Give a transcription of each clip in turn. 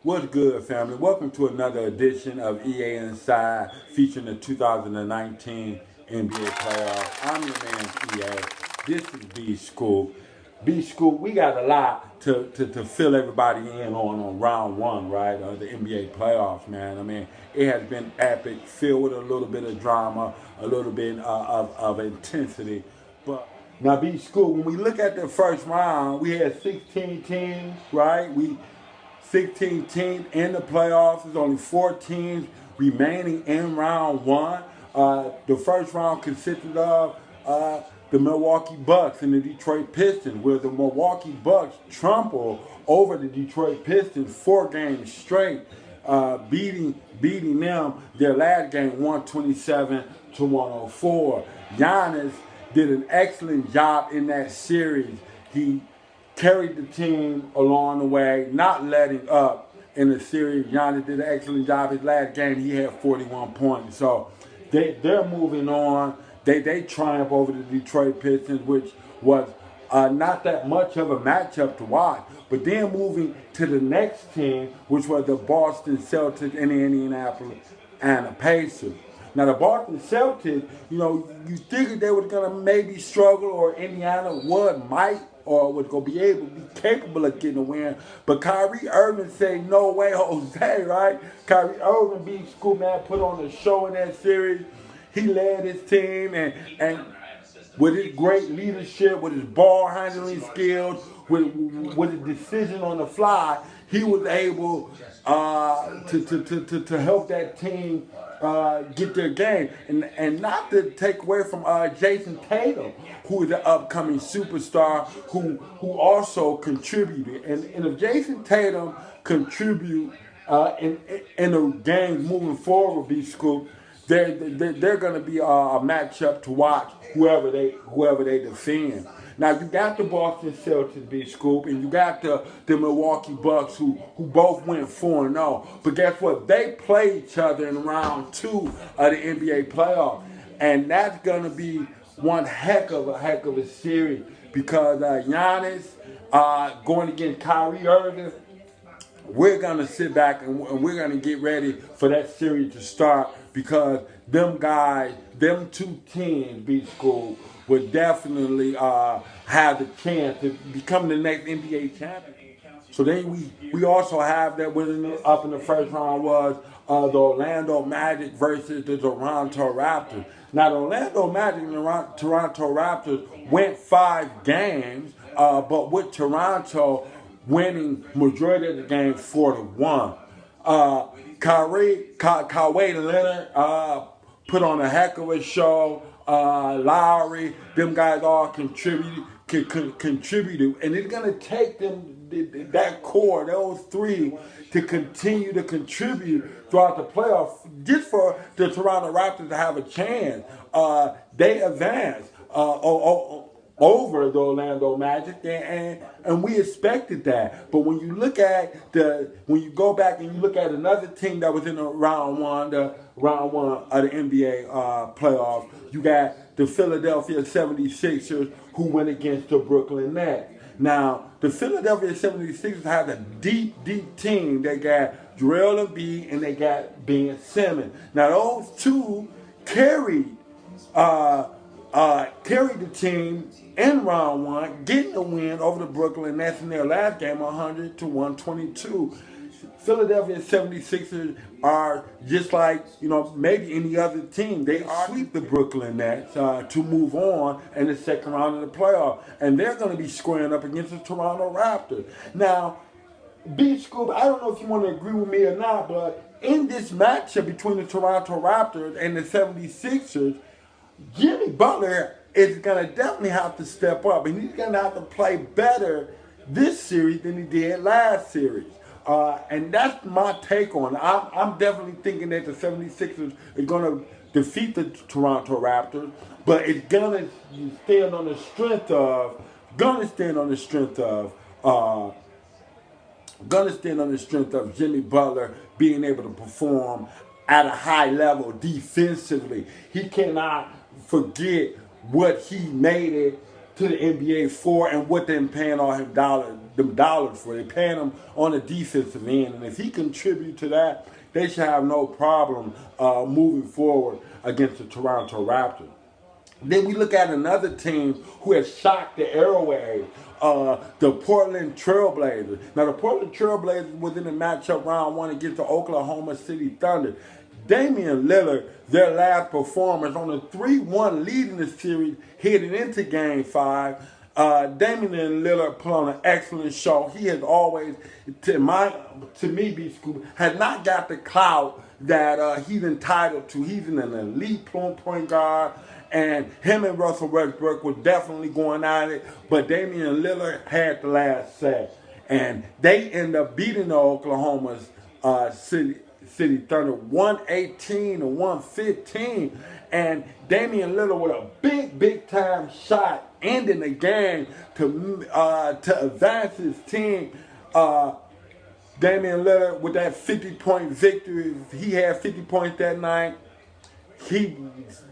What's good, family? Welcome to another edition of EA Inside featuring the 2019 NBA playoffs. I'm your man, EA. This is B School. B School, we got a lot to fill everybody in on round one, right, of the NBA playoffs, man. I mean, it has been epic, filled with a little bit of drama, a little bit of intensity. But now, B School, when we look at the first round, we had 16 teams, right? 16 teams in the playoffs. There's only 4 teams remaining in round one. The first round consisted of the Milwaukee Bucks and the Detroit Pistons, where the Milwaukee Bucks trampled over the Detroit Pistons 4 games straight, beating them their last game 127 to 104. Giannis did an excellent job in that series. He carried the team along the way, not letting up in the series. Giannis did an excellent job. His last game, he had 41 points. So they're moving on. They triumph over the Detroit Pistons, which was not that much of a matchup to watch. But then moving to the next team, which was the Boston Celtics and the Indianapolis and the Pacers. Now the Boston Celtics, you figured they were gonna maybe struggle, or Indiana might was gonna be able to be capable of getting a win. But Kyrie Irving said, "No way, Jose!" Right? Kyrie Irving, beat School Man, put on a show in that series. He led his team, and with his great leadership, with his ball handling skills, with his decision on the fly, he was able to help that team get their game. And not to take away from Jason Tatum, who is an upcoming superstar who also contributed. And if Jason Tatum contribute in the games moving forward, B Scoop, they're going to be a matchup to watch whoever they defend. Now you got the Boston Celtics, B Scoop, and you got the Milwaukee Bucks who both went 4-0. But guess what? They play each other in round 2 of the NBA playoffs, and that's going to be one heck of a series because Giannis going against Kyrie Irving. We're going to sit back and we're going to get ready for that series to start because them two teams, B School, would definitely have the chance to become the next NBA champion. So then we also have that up in the first round was the Orlando Magic versus the Toronto Raptors. Now the Orlando Magic and the Toronto Raptors went 5 games, but with Toronto winning majority of the game 4-1. Kawhi Leonard put on a heck of a show. Lowry, them guys all contributed, and it's gonna take them that core, those 3, to continue to contribute throughout the playoffs, just for the Toronto Raptors to have a chance. They advanced over the Orlando Magic, and we expected that. But when you go back and you look at another team that was in the round one of the NBA playoffs, you got the Philadelphia 76ers who went against the Brooklyn Nets. Now, the Philadelphia 76ers have a deep team. They got Joel Embiid and they got Ben Simmons. Now, those two carried the team in round 1, getting a win over the Brooklyn Nets in their last game, 100 to 122. Philadelphia 76ers are just like, maybe any other team. They sweep the Brooklyn Nets to move on in the second round of the playoff. And they're going to be squaring up against the Toronto Raptors. Now, B Scoop, I don't know if you want to agree with me or not, but in this matchup between the Toronto Raptors and the 76ers, Jimmy Butler is going to definitely have to step up, and he's going to have to play better this series than he did last series. And that's my take on it. I'm definitely thinking that the 76ers are going to defeat the Toronto Raptors, but it's going to stand on the strength of Jimmy Butler being able to perform at a high level defensively. He cannot forget what he made it to the NBA for and what they're paying all him them dollars for. They're paying him on the defensive end. And if he contributes to that, they should have no problem moving forward against the Toronto Raptors. Then we look at another team who has shocked the airwaves, the Portland Trailblazers. Now, the Portland Trailblazers was in the matchup round one against the Oklahoma City Thunder. Damian Lillard, their last performance on a 3-1 lead in the series heading into Game 5. Damian Lillard put on an excellent show. He has always, to me, B Scoop, has not got the clout that he's entitled to. He's an elite point guard. And him and Russell Westbrook were definitely going at it, but Damian Lillard had the last say. And they end up beating the Oklahoma City Thunder 118 to 115. And Damian Lillard with a big time shot ending the game to advance his team. Damian Lillard with that 50-point victory. He had 50 points that night. He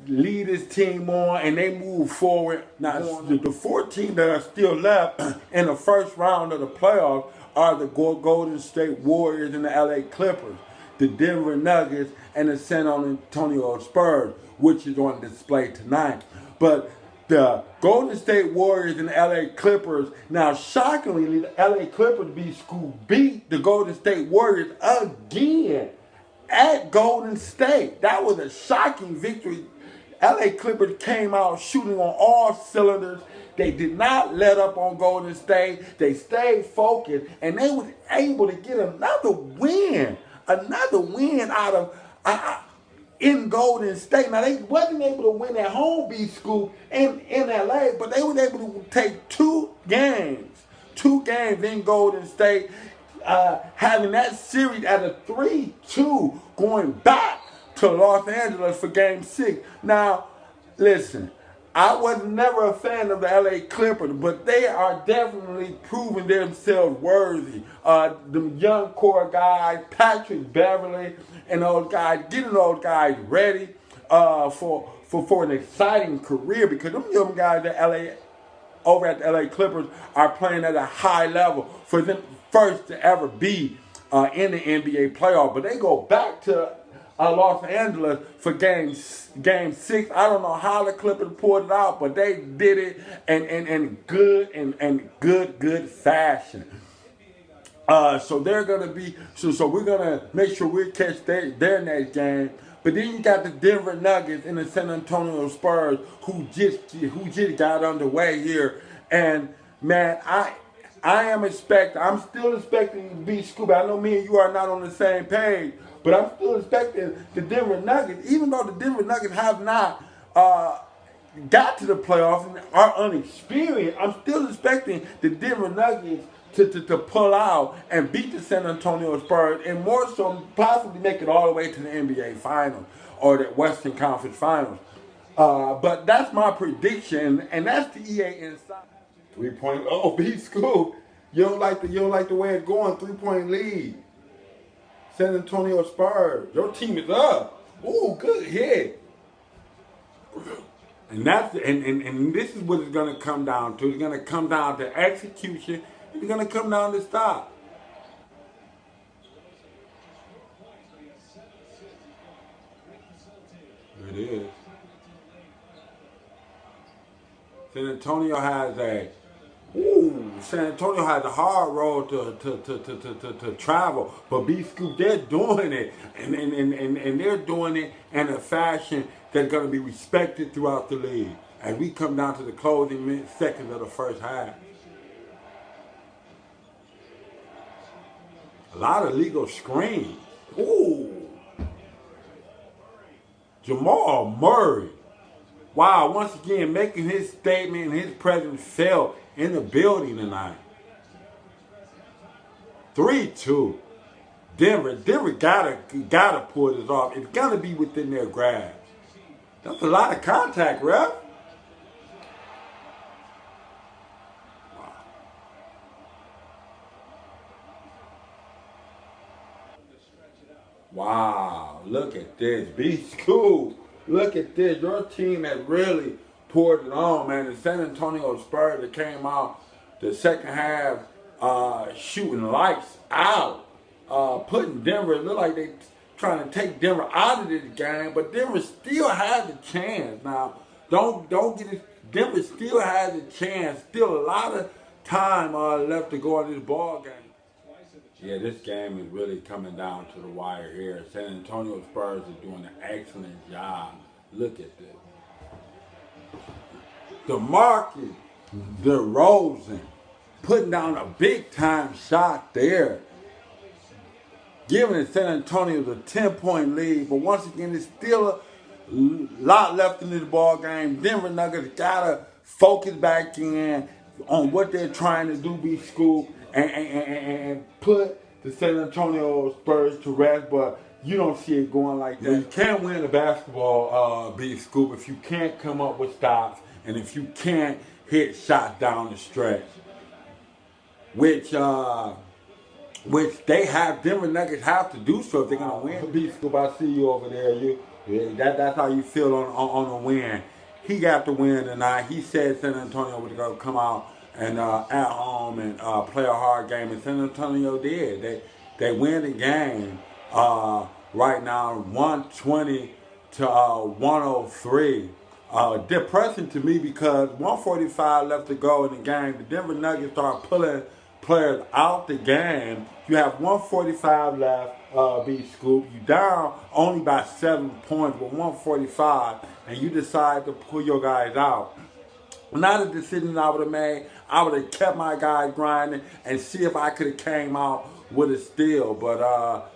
lead his team on, and they move forward. Now, the 14 that are still left in the first round of the playoffs are the Golden State Warriors and the LA Clippers, the Denver Nuggets, and the San Antonio Spurs, which is on display tonight. But the Golden State Warriors and the LA Clippers, now shockingly, the LA Clippers beat the Golden State Warriors again at Golden State. That was a shocking victory. LA Clippers came out shooting on all cylinders. They did not let up on Golden State. They stayed focused, and they was able to get another win out of in Golden State. Now, they wasn't able to win at home, B Scoop, in LA, but they were able to take two games in Golden State, having that series at a 3-2 going back to Los Angeles for Game 6. Now, listen, I was never a fan of the LA Clippers, but they are definitely proving themselves worthy. The young core guys, Patrick Beverly, and those guys, getting those guys ready for an exciting career, because them young guys over at the LA Clippers are playing at a high level for them first to ever be in the NBA playoff. But they go back to Los Angeles for game 6. I don't know how the Clippers pulled it out, but they did it in good fashion. So they're gonna be so we're gonna make sure we catch their next game. But then you got the Denver Nuggets and the San Antonio Spurs who just got underway here. And man, I'm still expecting to be Scoop. I know me and you are not on the same page, but I'm still expecting the Denver Nuggets, even though the Denver Nuggets have not got to the playoffs and are unexperienced, I'm still expecting the Denver Nuggets to pull out and beat the San Antonio Spurs, and more so possibly make it all the way to the NBA Finals or the Western Conference Finals. But that's my prediction, and that's the EA Inside. 3-point. Oh, B Scoop. You don't like the way it's going. 3-point lead. San Antonio Spurs. Your team is up. Ooh, good hit. And this is what it's gonna come down to. It's gonna come down to execution. It's gonna come down to stop. It is. San Antonio has a hard road to travel, but B Scoop, they're doing it, and they're doing it in a fashion that's going to be respected throughout the league as we come down to the closing seconds of the first half. A lot of legal screens. Ooh, Jamal Murray. Wow, once again, making his statement and his presence felt in the building tonight. 3-2. Denver gotta pull this off. It's gotta be within their grasp. That's a lot of contact, ref. Wow, look at this. Be cool. Look at this. Your team has really poured it on, man. The San Antonio Spurs that came out the second half shooting lights out, putting Denver, it looked like they trying to take Denver out of this game, but Denver still has a chance. Now, don't get it. Denver still has a chance. Still a lot of time left to go in this ball game. Yeah, this game is really coming down to the wire here. San Antonio Spurs is doing an excellent job. Look at this. DeMarcus DeRozan putting down a big time shot there, giving San Antonio the 10-point lead. But once again, it's still a lot left in this ball game. Denver Nuggets gotta focus back in on what they're trying to do, be Scoop, and put the San Antonio Spurs to rest. But you don't see it going like that. You can't win the basketball, be Scoop, if you can't come up with stops and if you can't hit shots down the stretch, which they have. Denver Nuggets have to do so if they're gonna win. Be Scoop, I see you over there. That's how you feel on the win. He got the win tonight. He said San Antonio was going to come out and at home and play a hard game, and San Antonio did. They win the game right now, 120 to 103. Depressing to me because 145 left to go in the game. The Denver Nuggets start pulling players out the game. You have 145 left, B Scoop. You down only by 7 points with 145, and you decide to pull your guys out. Not a decision I would have made. I would have kept my guys grinding and see if I could have came out with a steal. But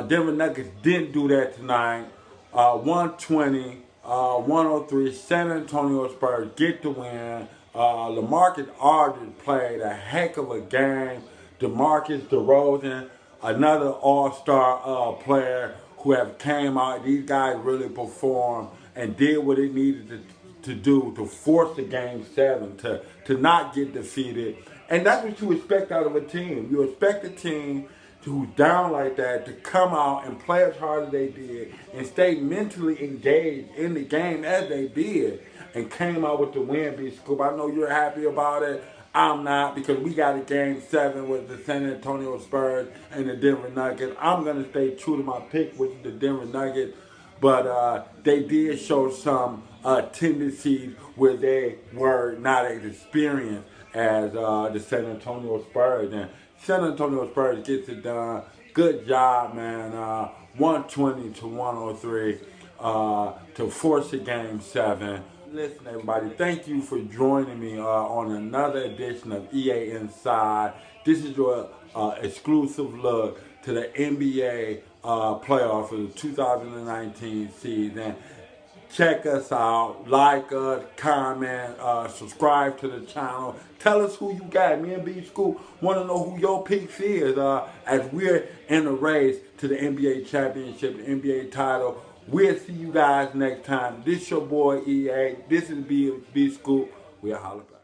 Denver Nuggets didn't do that tonight. 120, 103. San Antonio Spurs get the win. LaMarcus Aldridge played a heck of a game. DeMarcus DeRozan, another all-star player who have came out. These guys really performed and did what it needed to do to force the game 7, to not get defeated. And that's what you expect out of a team. You expect a team who's down like that to come out and play as hard as they did and stay mentally engaged in the game as they did and came out with the win, B Scoop. I know you're happy about it. I'm not, because we got a game 7 with the San Antonio Spurs and the Denver Nuggets. I'm going to stay true to my pick with the Denver Nuggets, but they did show some tendencies where they were not as experienced as the San Antonio Spurs. And San Antonio Spurs gets it done. Good job, man. 120 to 103 to force a game 7. Listen, everybody, thank you for joining me on another edition of EA Inside. This is your exclusive look to the NBA playoffs for the 2019 season. Check us out, like us, comment, subscribe to the channel. Tell us who you got. Me and B Scoop want to know who your picks is as we're in the race to the NBA championship, the NBA title. We'll see you guys next time. This your boy EA. This is B Scoop. We'll holler back.